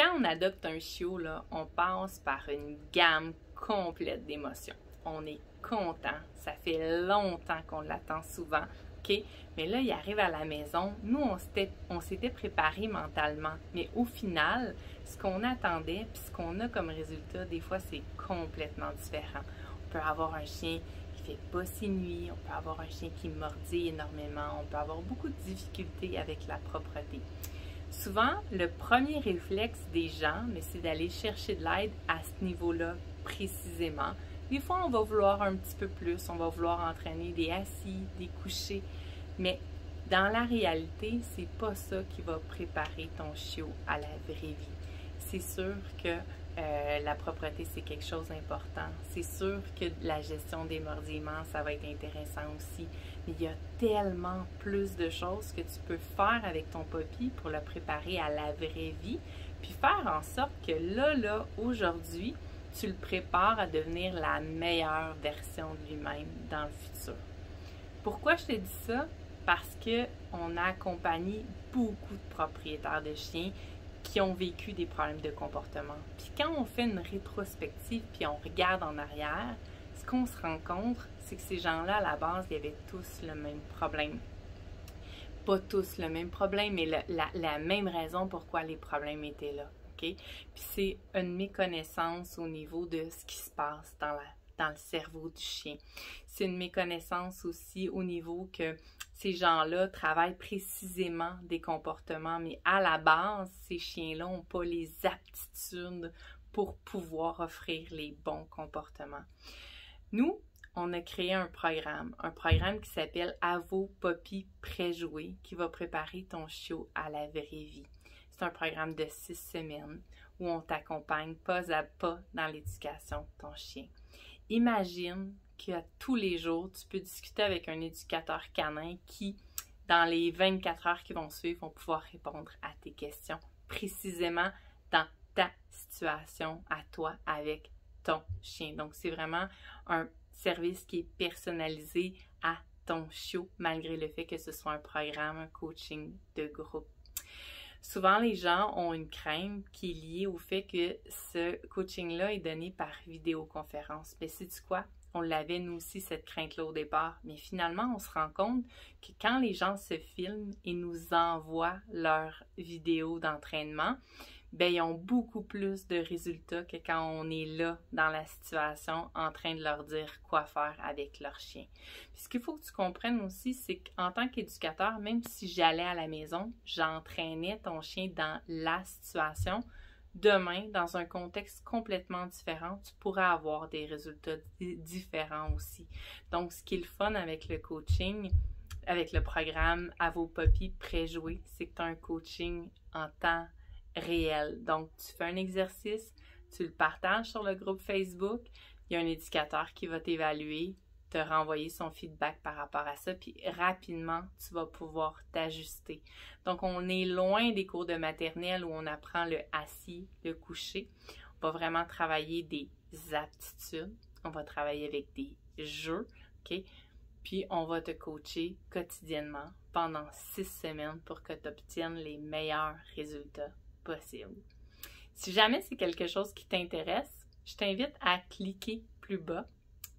Quand on adopte un chiot, là, on passe par une gamme complète d'émotions. On est content, ça fait longtemps qu'on l'attend souvent, OK? Mais là, il arrive à la maison, nous, on s'était préparé mentalement, mais au final, ce qu'on attendait, puis ce qu'on a comme résultat, des fois, c'est complètement différent. On peut avoir un chien qui fait pas ses nuits, on peut avoir un chien qui mordit énormément, on peut avoir beaucoup de difficultés avec la propreté. Souvent, le premier réflexe des gens, c'est d'aller chercher de l'aide à ce niveau-là précisément. Des fois, on va vouloir un petit peu plus, on va vouloir entraîner des assis, des couchés, mais dans la réalité, c'est pas ça qui va préparer ton chiot à la vraie vie. C'est sûr que la propreté, c'est quelque chose d'important. C'est sûr que la gestion des mordillements, ça va être intéressant aussi. Mais il y a tellement plus de choses que tu peux faire avec ton puppy pour le préparer à la vraie vie, puis faire en sorte que là, aujourd'hui, tu le prépares à devenir la meilleure version de lui-même dans le futur. Pourquoi je te dis ça? Parce qu'on a accompagné beaucoup de propriétaires de chiens qui ont vécu des problèmes de comportement. Puis quand on fait une rétrospective puis on regarde en arrière, ce qu'on se rend compte, c'est que ces gens-là, à la base, ils avaient tous le même problème. Pas tous le même problème, mais la même raison pourquoi les problèmes étaient là. Okay? Puis c'est une méconnaissance au niveau de ce qui se passe dans le cerveau du chien. C'est une méconnaissance aussi au niveau que ces gens-là travaillent précisément des comportements, mais à la base, ces chiens-là n'ont pas les aptitudes pour pouvoir offrir les bons comportements. Nous, on a créé un programme qui s'appelle Avo Puppy Préjoué, qui va préparer ton chiot à la vraie vie. C'est un programme de 6 semaines où on t'accompagne pas à pas dans l'éducation de ton chien. Imagine qu'à tous les jours, tu peux discuter avec un éducateur canin qui, dans les 24 heures qui vont suivre, vont pouvoir répondre à tes questions précisément dans ta situation à toi avec ton chien. Donc, c'est vraiment un service qui est personnalisé à ton chiot, malgré le fait que ce soit un programme, un coaching de groupe. Souvent, les gens ont une crainte qui est liée au fait que ce coaching-là est donné par vidéoconférence. Mais sais-tu quoi? On l'avait, nous aussi, cette crainte-là au départ. Mais finalement, on se rend compte que quand les gens se filment et nous envoient leurs vidéos d'entraînement, ben, ils ont beaucoup plus de résultats que quand on est là dans la situation en train de leur dire quoi faire avec leur chien. Puis ce qu'il faut que tu comprennes aussi, c'est qu'en tant qu'éducateur, même si j'allais à la maison, j'entraînais ton chien dans la situation, demain, dans un contexte complètement différent, tu pourras avoir des résultats différents aussi. Donc, ce qui est le fun avec le coaching, avec le programme Avo Puppy Préjoué, c'est que tu as un coaching en temps réel. Donc, tu fais un exercice, tu le partages sur le groupe Facebook, il y a un éducateur qui va t'évaluer, te renvoyer son feedback par rapport à ça, puis rapidement, tu vas pouvoir t'ajuster. Donc, on est loin des cours de maternelle où on apprend le assis, le couché. On va vraiment travailler des aptitudes, on va travailler avec des jeux, OK? Puis, on va te coacher quotidiennement pendant 6 semaines pour que tu obtiennes les meilleurs résultats possibles. Si jamais c'est quelque chose qui t'intéresse, je t'invite à cliquer plus bas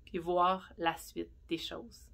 puis voir la suite des choses.